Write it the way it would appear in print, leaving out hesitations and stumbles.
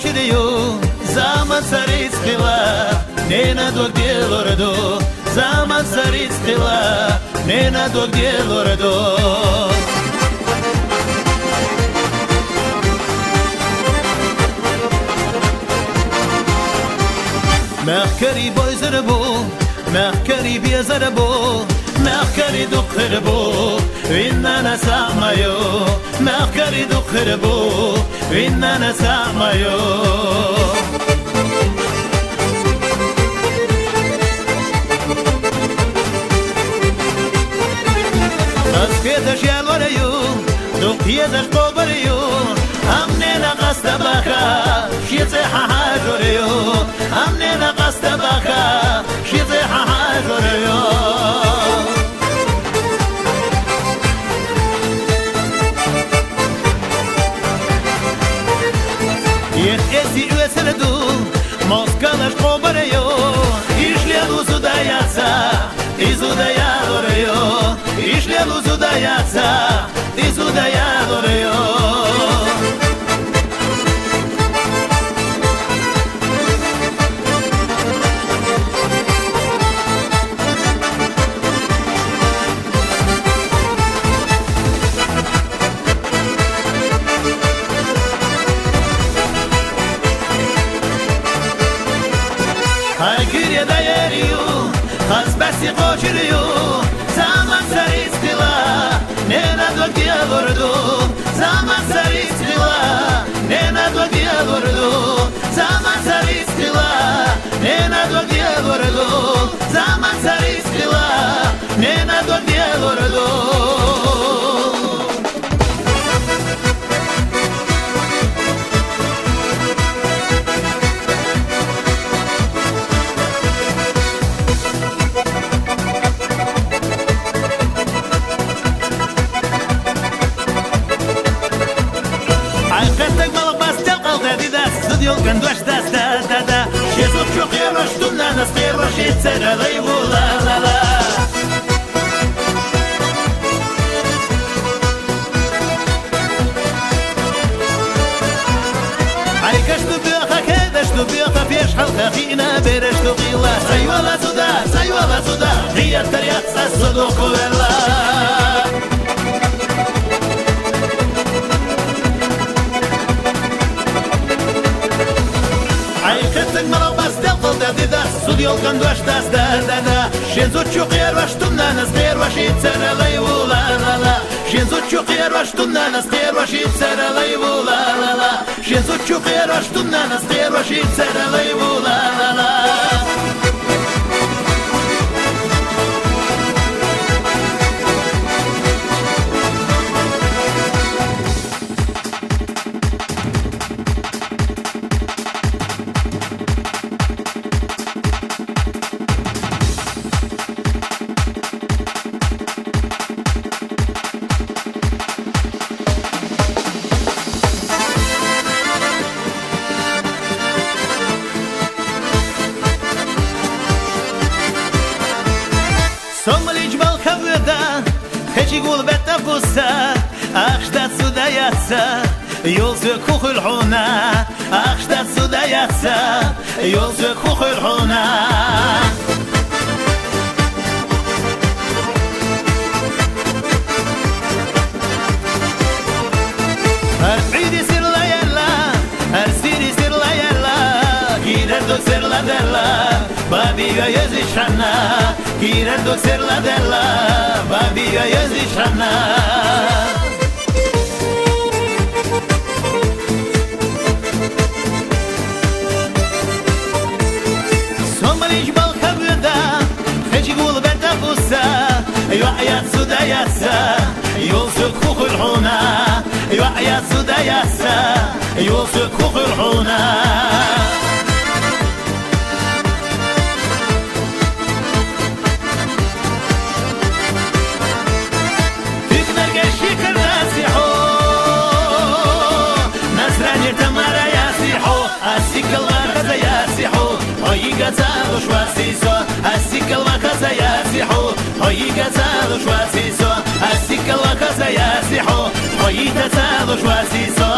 koçiriyo zaman sarit khila nena do gelordo zaman sarit khila nena do gelordo مخکری بایزر بو مخکری بیزر بو مخکری دخر بو وینا نسامایو مخکری دخر بو وینا نسامایو از کدش یالوریو دختیدش قبریو همه نقصد بخا شیز حاجوریو همه نقصد بخا شیز حاجوریو ezi üeseledu Moskalaş qobareyo İşledu zudayatsa İzudayadoreyo İşledu zudayatsa İzudayadoreyo Haykırya dayarıyor, hasbesi koşuruyor Zaman sarı stila, nena döküye vurdu Zaman sarı stila, nena döküye vurdu Zaman sarı stila, nena döküye vurdu Zaman sarı stila, nena döküye vurdu Yolgan dość da Siedzą w ciuchie rosztu na nas nie rośnice dalej wula la la Ajkaż tu biocha kiedaż tu biocha piesz halka china beresz tu gila Sayuala zuda Dia tariatsa sodo kovela Yolgan dość da Siedzą ciuchie rosztu na nas nie rośnice dalej wula la la Siedzą ciuchie rosztu na nas nie rośnice dalej wula la la Siedzą ciuchie rosztu na nas nie rośnice dalej wula la la Somalić balkavda Heçi gulbette bussa Akştat suda yatsa Yolsu kuhul huna Akştat suda yatsa Yolsu kuhul huna Her siri sirla yerla Her siri sirla yerla Girer do sirla derla Babiga yazışana Girer do sirla derla Babiga yazışana Somalić balkavda Heçi gulbette bussa Yu'ayat suda yatsa Yolsu kuhul huna Yu'ayat suda yatsa Yolsu kuhul huna Gazalo shwasiso asikala kaza yasiho hoyi gazalo shwasiso asikala kaza yasiho hoyi gazalo shwasiso